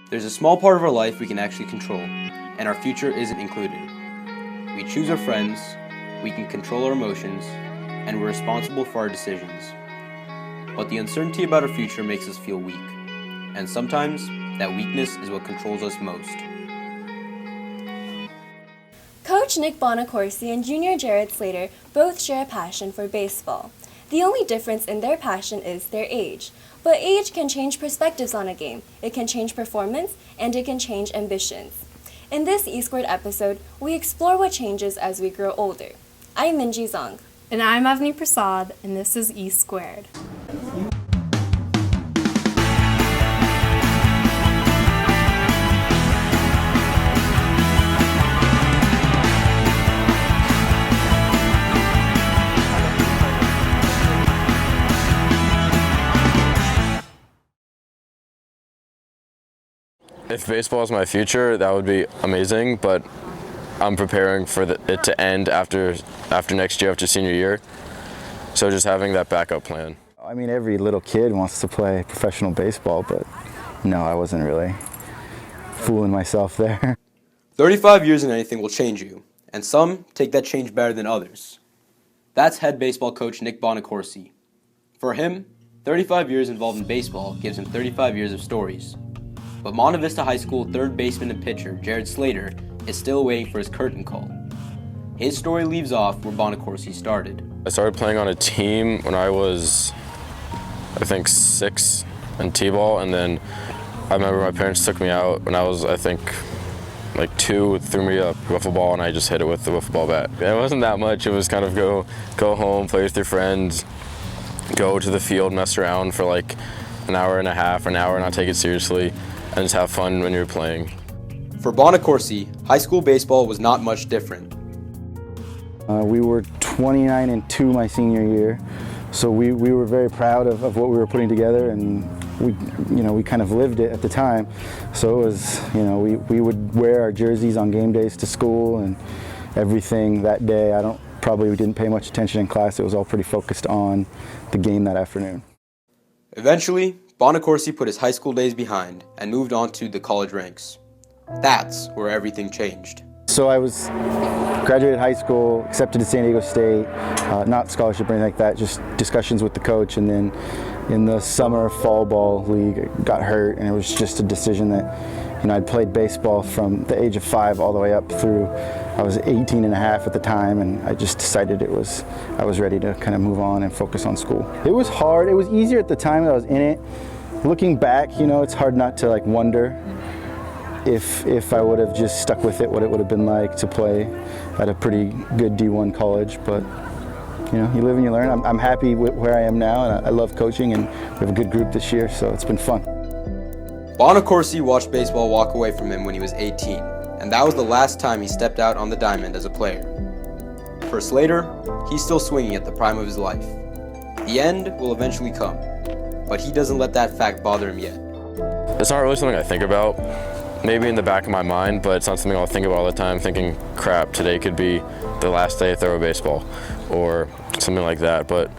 There's a small part of our life we can actually control, and our future isn't included. We choose our friends, we can control our emotions, and we're responsible for our decisions. But the uncertainty about our future makes us feel weak, and sometimes that weakness is what controls us most. Coach Nick Bonacorsi and Junior Jared Slater both share a passion for baseball. The only difference in their passion is their age. But age can change perspectives on a game, it can change performance, and it can change ambitions. In this E-Squared episode, we explore what changes as we grow older. I'm Minji Zong. And I'm Avni Prasad, and this is E-Squared. If baseball is my future, that would be amazing, but I'm preparing for it to end after next year, after senior year. So just having that backup plan. I mean, every little kid wants to play professional baseball, but no, I wasn't really fooling myself there. 35 years in anything will change you, and some take that change better than others. That's head baseball coach Nick Bonacorsi. For him, 35 years involved in baseball gives him 35 years of stories. But Monte Vista High School third baseman and pitcher Jared Slater is still waiting for his curtain call. His story leaves off where Bonacorsi started. I started playing on a team when I was, I think, 6 in T-ball, and then I remember my parents took me out when I was, I think, like 2, threw me a wiffle ball, and I just hit it with the wiffle ball bat. It wasn't that much. It was kind of go home, play with your friends, go to the field, mess around for like an hour and a half, an hour, not take it seriously, and just have fun when you're playing. For Bonacorsi, high school baseball was not much different. We were 29-2 my senior year, so we were very proud of what we were putting together, and we kind of lived it at the time. So it was, we would wear our jerseys on game days to school and everything that day. We didn't pay much attention in class. It was all pretty focused on the game that afternoon. Eventually, Bonacorsi put his high school days behind and moved on to the college ranks. That's where everything changed. So I graduated high school, accepted to San Diego State, not scholarship or anything like that, just discussions with the coach, and then in the summer fall ball league, I got hurt, and it was just a decision that, I'd played baseball from the age of 5 all the way up through, I was 18 and a half at the time, and I just decided I was ready to kind of move on and focus on school. It was hard. It was easier at the time that I was in it. Looking back, it's hard not to wonder if I would have just stuck with it, what it would have been like to play at a pretty good D1 college. But you live and you learn. I'm happy with where I am now, and I love coaching, and we have a good group this year, so it's been fun. Bonacorsi watched baseball walk away from him when he was 18, and that was the last time he stepped out on the diamond as a player. For Slater, he's still swinging at the prime of his life. The end will eventually come, but he doesn't let that fact bother him yet. It's not really something I think about. Maybe in the back of my mind, but it's not something I'll think about all the time, thinking, crap, today could be the last day I throw a baseball, or something like that. But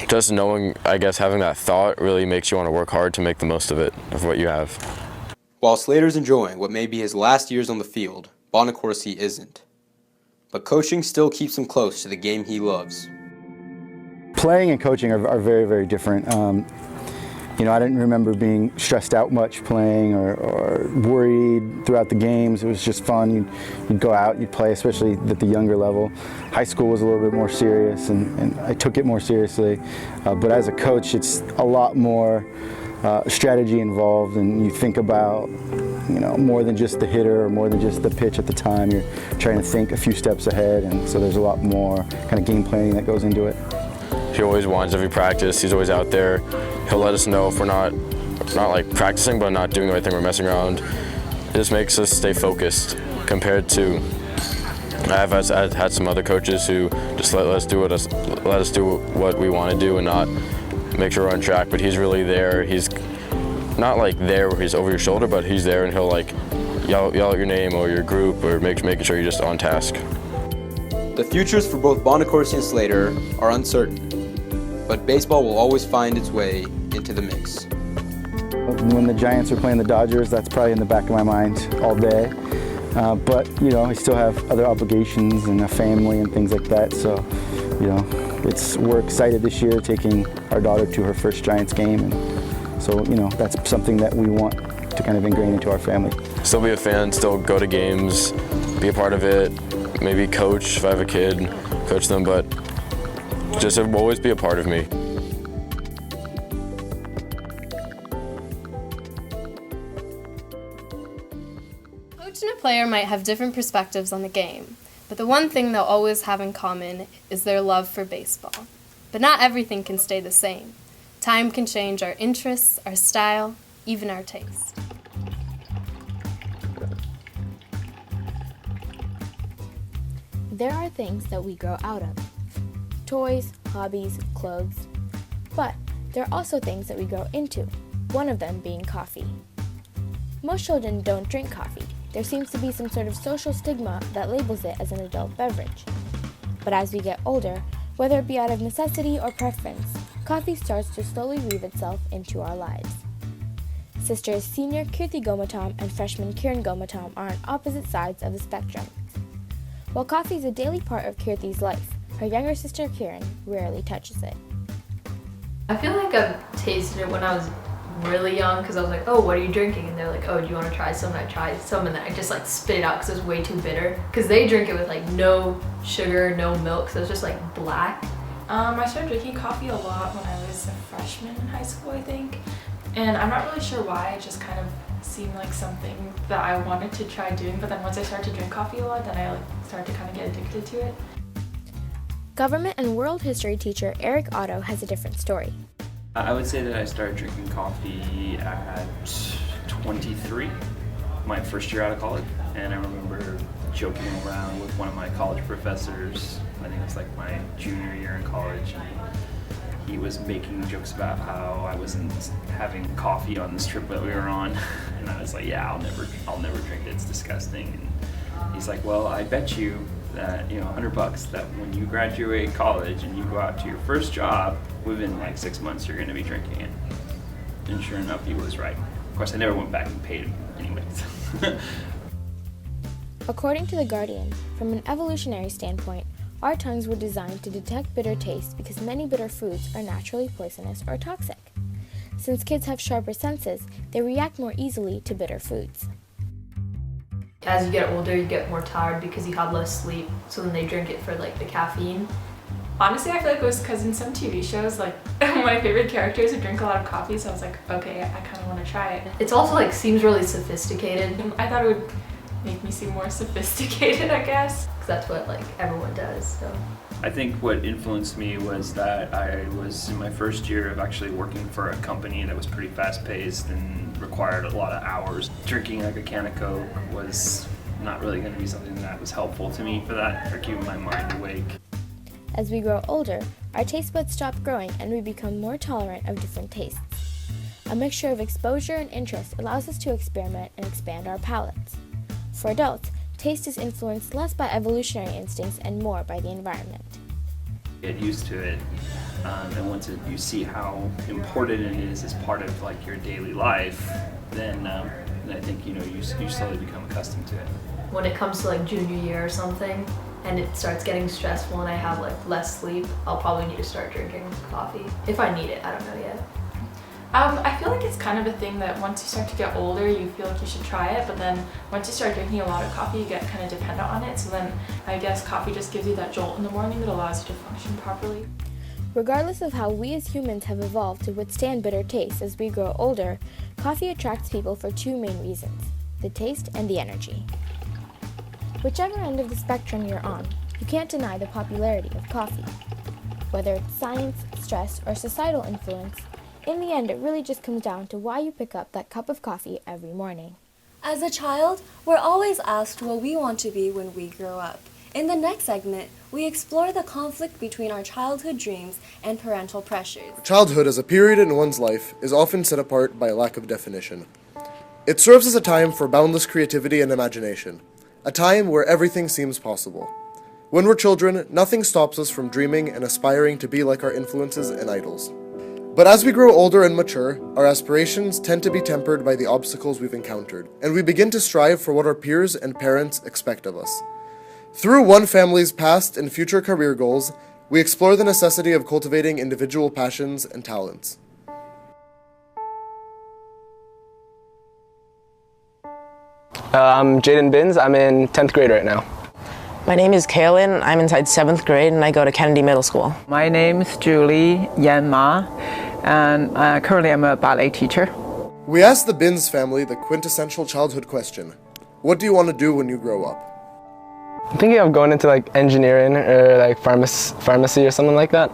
just knowing, I guess, having that thought really makes you want to work hard to make the most of it, of what you have. While Slater's enjoying what may be his last years on the field, Bonacorsi isn't. But coaching still keeps him close to the game he loves. Playing and coaching are very, very different. I didn't remember being stressed out much playing or worried throughout the games. It was just fun. You'd go out, you'd play, especially at the younger level. High school was a little bit more serious, and I took it more seriously. But as a coach, it's a lot more strategy involved, and you think about more than just the hitter or more than just the pitch at the time. You're trying to think a few steps ahead, and so there's a lot more kind of game planning that goes into it. He always wants every practice. He's always out there. He'll let us know if we're not like practicing but not doing the right thing, we're messing around. It just makes us stay focused compared to I've had some other coaches who just let us do what we want to do and not make sure we're on track. But he's really there. He's not like there where he's over your shoulder, but he's there and he'll like yell out your name or your group or making sure you're just on task. The futures for both Bonacorsi and Slater are uncertain, but baseball will always find its way into the mix. when the Giants are playing the Dodgers, that's probably in the back of my mind all day. But, I still have other obligations and a family and things like that. So, we're excited this year taking our daughter to her first Giants game. And so, that's something that we want to kind of ingrain into our family. Still be a fan, still go to games, be a part of it, maybe coach if I have a kid, coach them, but just always be a part of me. Coach and a player might have different perspectives on the game, but the one thing they'll always have in common is their love for baseball. But not everything can stay the same. Time can change our interests, our style, even our taste. There are things that we grow out of. Toys, hobbies, clothes. But there are also things that we grow into, one of them being coffee. Most children don't drink coffee. There seems to be some sort of social stigma that labels it as an adult beverage. But as we get older, whether it be out of necessity or preference, coffee starts to slowly weave itself into our lives. Sisters senior Kirti Gomatam and freshman Kiran Gomatam are on opposite sides of the spectrum. While coffee is a daily part of Kirti's life, her younger sister Kiran rarely touches it. I feel like I've tasted it when I was really young because I was like, oh, what are you drinking? And they're like, oh, do you want to try some? And I tried some and then I just like spit it out because it was way too bitter. Because they drink it with like no sugar, no milk, so it's just like black. I started drinking coffee a lot when I was a freshman in high school, I think. And I'm not really sure why, it just kind of seemed like something that I wanted to try doing. But then once I started to drink coffee a lot, then I started to kind of get addicted to it. Government and world history teacher Eric Otto has a different story. I would say that I started drinking coffee at 23, my first year out of college. And I remember joking around with one of my college professors, I think it was like my junior year in college, and he was making jokes about how I wasn't having coffee on this trip that we were on. And I was like, yeah, I'll never drink it, it's disgusting. And he's like, well, I bet you that, $100 that when you graduate college and you go out to your first job, within like 6 months you're going to be drinking it. And sure enough, he was right. Of course, I never went back and paid him anyways. According to The Guardian, from an evolutionary standpoint, our tongues were designed to detect bitter taste because many bitter foods are naturally poisonous or toxic. Since kids have sharper senses, they react more easily to bitter foods. As you get older, you get more tired because you have less sleep, so then they drink it for like the caffeine. Honestly, I feel like it was because in some TV shows, like my favorite characters would drink a lot of coffee, so I was like, okay, I kind of want to try it. It's also like seems really sophisticated. I thought it would make me seem more sophisticated, I guess. Because that's what like everyone does, so. I think what influenced me was that I was in my first year of actually working for a company that was pretty fast-paced and required a lot of hours. Drinking like a can of Coke was not really going to be something that was helpful to me for that, for keeping my mind awake. As we grow older, our taste buds stop growing and we become more tolerant of different tastes. A mixture of exposure and interest allows us to experiment and expand our palates. For adults, taste is influenced less by evolutionary instincts and more by the environment. Get used to it, and once you see how important it is as part of like your daily life, then I think you slowly become accustomed to it. When it comes to like junior year or something, and it starts getting stressful and I have like less sleep, I'll probably need to start drinking coffee. If I need it, I don't know yet. I feel like it's kind of a thing that once you start to get older, you feel like you should try it, but then once you start drinking a lot of coffee, you get kind of dependent on it, so then I guess coffee just gives you that jolt in the morning that allows you to function properly. Regardless of how we as humans have evolved to withstand bitter tastes as we grow older, coffee attracts people for two main reasons: the taste and the energy. Whichever end of the spectrum you're on, you can't deny the popularity of coffee. Whether it's science, stress, or societal influence, in the end, it really just comes down to why you pick up that cup of coffee every morning. As a child, we're always asked what we want to be when we grow up. In the next segment, we explore the conflict between our childhood dreams and parental pressures. Childhood as a period in one's life is often set apart by a lack of definition. It serves as a time for boundless creativity and imagination, a time where everything seems possible. When we're children, nothing stops us from dreaming and aspiring to be like our influences and idols. But as we grow older and mature, our aspirations tend to be tempered by the obstacles we've encountered, and we begin to strive for what our peers and parents expect of us. Through one family's past and future career goals, we explore the necessity of cultivating individual passions and talents. I'm Jaden Binns. I'm in 10th grade right now. My name is Kaylin. I'm inside 7th grade and I go to Kennedy Middle School. My name is Julie Yan Ma, and currently I'm a ballet teacher. We asked the Binns family the quintessential childhood question: what do you want to do when you grow up? I'm thinking of going into like engineering or like pharmacy or something like that.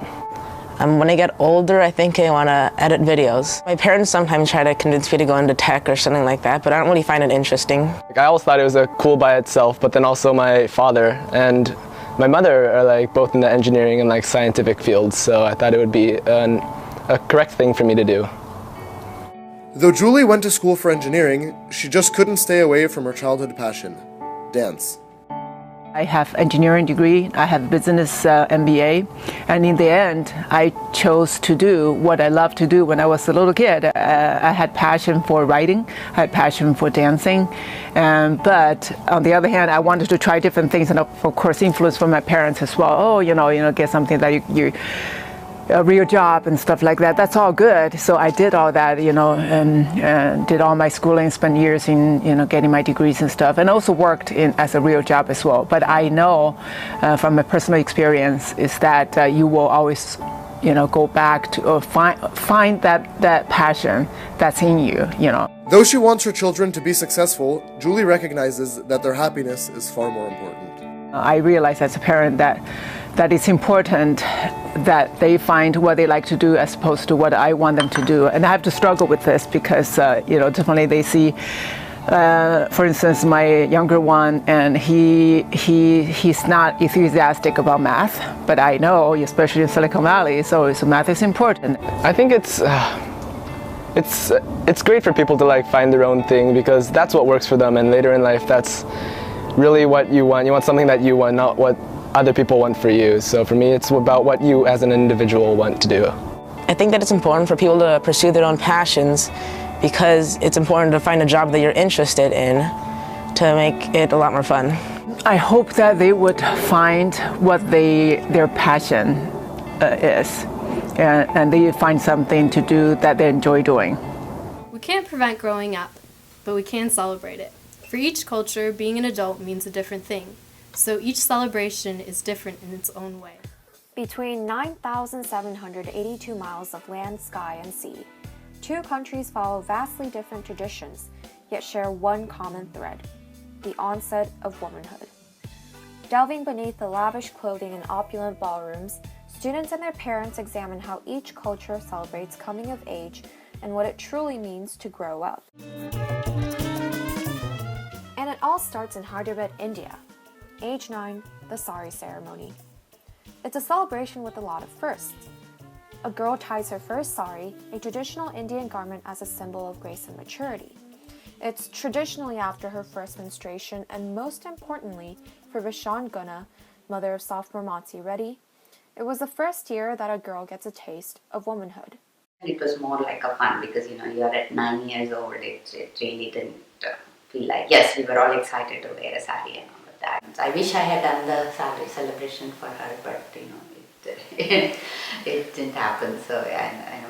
When I get older, I think I want to edit videos. My parents sometimes try to convince me to go into tech or something like that, but I don't really find it interesting. I always thought it was cool by itself, but then also my father and my mother are like both in the engineering and like scientific fields, so I thought it would be a correct thing for me to do. Though Julie went to school for engineering, she just couldn't stay away from her childhood passion: dance. I have engineering degree, I have business MBA, and in the end, I chose to do what I loved to do when I was a little kid. I had passion for writing, I had passion for dancing, but on the other hand, I wanted to try different things, and of course, influence from my parents as well. Oh, get something that you a real job and stuff like that. That's all good. So I did all that, and did all my schooling, spent years in, getting my degrees and stuff, and also worked as a real job as well. But I know from my personal experience is that you will always, go back to or find that passion that's in you, Though she wants her children to be successful, Julie recognizes that their happiness is far more important. I realize as a parent that it's important that they find what they like to do as opposed to what I want them to do. And I have to struggle with this because, definitely they see, for instance, my younger one, and he's not enthusiastic about math, but I know, especially in Silicon Valley, so math is important. I think it's great for people to like find their own thing because that's what works for them, and later in life, that's really what you want. You want something that you want, not what other people want for you. So for me, it's about what you as an individual want to do. I think that it's important for people to pursue their own passions because it's important to find a job that you're interested in to make it a lot more fun. I hope that they would find what their passion is, and they find something to do that they enjoy doing. We can't prevent growing up, but we can celebrate it. For each culture, being an adult means a different thing. So each celebration is different in its own way. Between 9,782 miles of land, sky, and sea, two countries follow vastly different traditions, yet share one common thread: the onset of womanhood. Delving beneath the lavish clothing and opulent ballrooms, students and their parents examine how each culture celebrates coming of age and what it truly means to grow up. And it all starts in Hyderabad, India. Age 9, the sari ceremony. It's a celebration with a lot of firsts. A girl ties her first sari, a traditional Indian garment, as a symbol of grace and maturity. It's traditionally after her first menstruation, and most importantly, for Vishan Guna, mother of sophomore Matsi Reddy, it was the first year that a girl gets a taste of womanhood. It was more like a fun because, you're at 9 years old. It really didn't feel like, yes, we were all excited to wear a sari and all of that. I wish I had done the sari celebration for her, but, it didn't happen. So,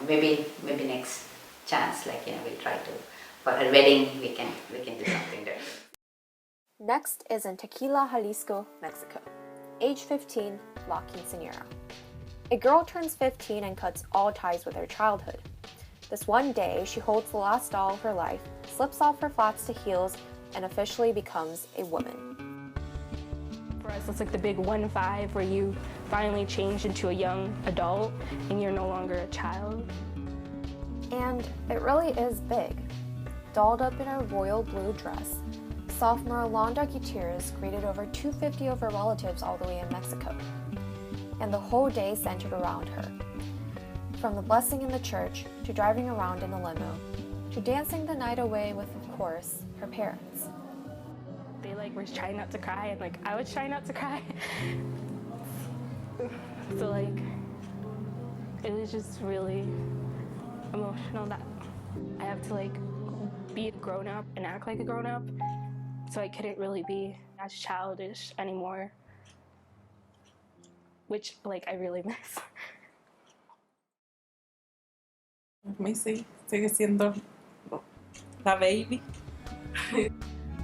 maybe next chance, we'll try to, for her wedding, we can do something different. Next is in Tequila, Jalisco, Mexico. Age 15, La Quinceañera. A girl turns 15 and cuts all ties with her childhood. This one day, she holds the last doll of her life, slips off her flats to heels, and officially becomes a woman. For us, it's like the big 1-5 where you finally change into a young adult and you're no longer a child. And it really is big. Dolled up in her royal blue dress, sophomore Yolanda Gutierrez greeted over 250 of her relatives all the way in Mexico. And the whole day centered around her. From the blessing in the church, to driving around in a limo, to dancing the night away with, of course, her parents. They were trying not to cry, and I was trying not to cry. So it was just really emotional that I have to like be a grown up and act like a grown up. So I couldn't really be as childish anymore, which like I really miss. Missy sigue siendo la baby.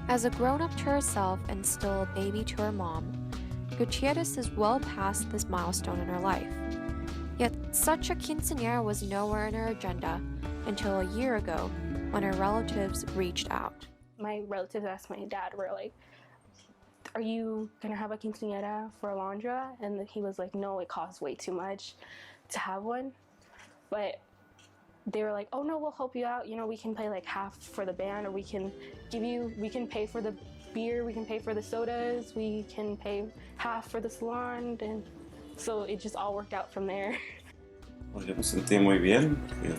As a grown-up to herself and still a baby to her mom, Gutierrez is well past this milestone in her life. Yet such a quinceañera was nowhere in her agenda until a year ago when her relatives reached out. My relatives asked my dad, were like, are you gonna have a quinceañera for Alondra? And he was like, no, it costs way too much to have one. But they were like, oh no, we'll help you out. You know, we can pay like half for the band, or we can pay for the beer, we can pay for the sodas, we can pay half for the salon. And so it just all worked out from there. Pues yo me sentí muy bien, porque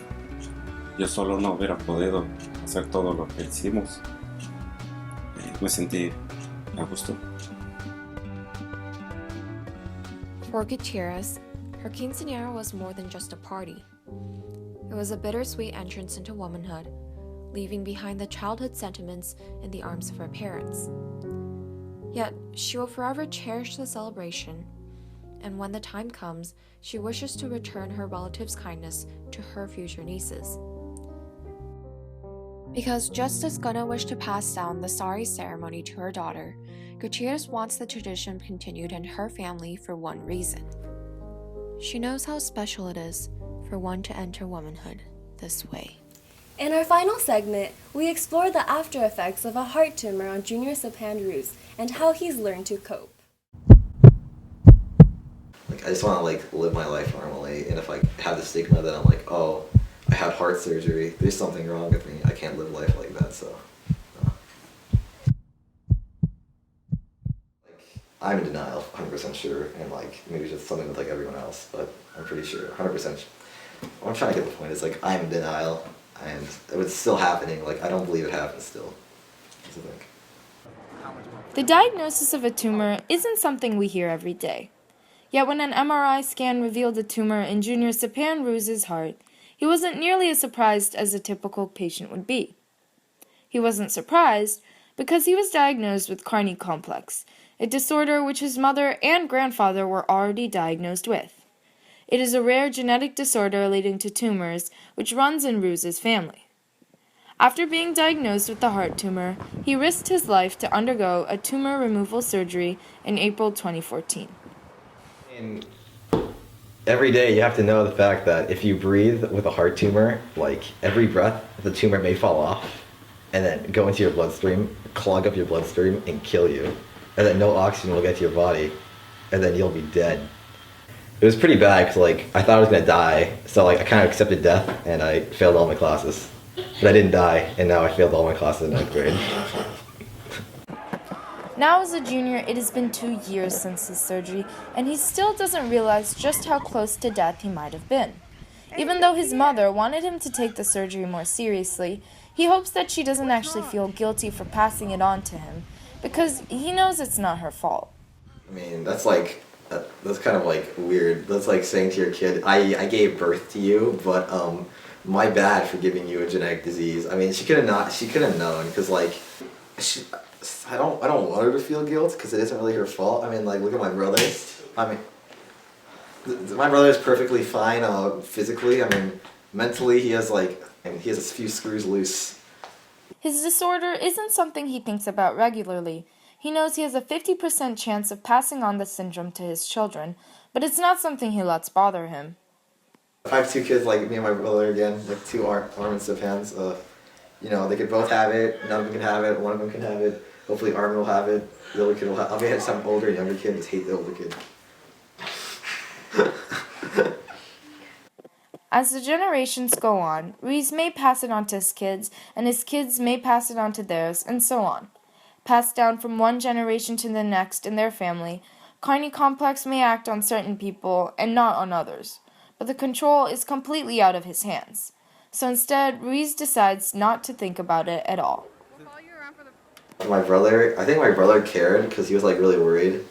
yo solo no hubiera podido hacer todo lo que hicimos. Me sentí a gusto. For Gutierrez, her quinceañera was more than just a party. It was a bittersweet entrance into womanhood, leaving behind the childhood sentiments in the arms of her parents. Yet, she will forever cherish the celebration, and when the time comes, she wishes to return her relatives' kindness to her future nieces. Because just as Gunna wished to pass down the sari ceremony to her daughter, Gutierrez wants the tradition continued in her family for one reason. She knows how special it is for one to enter womanhood this way. In our final segment, we explore the after effects of a heart tumor on Junior Sapan and how he's learned to cope. Like, I just want to like live my life normally, and if I have the stigma that I'm like, oh, I had heart surgery, there's something wrong with me, I can't live life like that, so. I'm in denial, 100% sure, and like maybe just something with like everyone else, but I'm pretty sure, 100%. What I'm trying to get the point is like I'm in denial, and it's still happening. Like I don't believe it happens still. That's the thing. The diagnosis of a tumor isn't something we hear every day. Yet when an MRI scan revealed a tumor in Junior Sapan Ruiz's heart, he wasn't nearly as surprised as a typical patient would be. He wasn't surprised because he was diagnosed with Carney complex, a disorder which his mother and grandfather were already diagnosed with. It is a rare genetic disorder leading to tumors which runs in Ruiz's family. After being diagnosed with the heart tumor, he risked his life to undergo a tumor removal surgery in April 2014. And every day you have to know the fact that if you breathe with a heart tumor, like every breath, the tumor may fall off and then go into your bloodstream, clog up your bloodstream, and kill you. And then no oxygen will get to your body, and then you'll be dead. It was pretty bad because like I thought I was gonna die, so like I kind of accepted death and I failed all my classes. But I didn't die, and now I failed all my classes in 9th grade. Now as a junior, it has been 2 years since his surgery, and he still doesn't realize just how close to death he might have been. Even though his mother wanted him to take the surgery more seriously, he hopes that she doesn't actually feel guilty for passing it on to him, because he knows it's not her fault. I mean, that's kind of like weird. That's like saying to your kid, I gave birth to you, but my bad for giving you a genetic disease. I mean, she could have known, because like I don't want her to feel guilt, because it isn't really her fault. I mean, like, look at my brother. I mean, my brother is perfectly fine physically. I mean, mentally he has a few screws loose. His disorder isn't something he thinks about regularly. He knows he has a 50% chance of passing on the syndrome to his children, but it's not something he lets bother him. If I have 2 kids like me and my brother again, like 2 arm and Sapans, you know, they could both have it, none of them can have it, one of them can have it, hopefully Armin will have it, the other kid will have it. I'll have some older and younger kid, just hate the older kid. As the generations go on, Ruiz may pass it on to his kids, and his kids may pass it on to theirs, and so on. Passed down from one generation to the next in their family, Carney complex may act on certain people and not on others, but the control is completely out of his hands. So instead, Ruiz decides not to think about it at all. My brother, I think my brother cared because he was like really worried.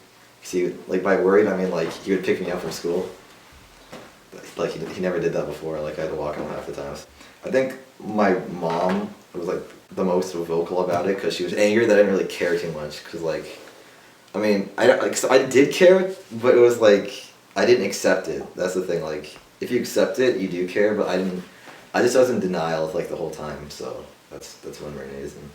By worried, I mean like he would pick me up from school. like he never did that before. Like I had to walk him half the times. I think my mom was like the most vocal about it because she was angry that I didn't really care too much. Because like, I mean, so I did care, but it was like I didn't accept it. That's the thing. Like if you accept it, you do care. But I didn't. I just was in denial like the whole time. So that's one reason.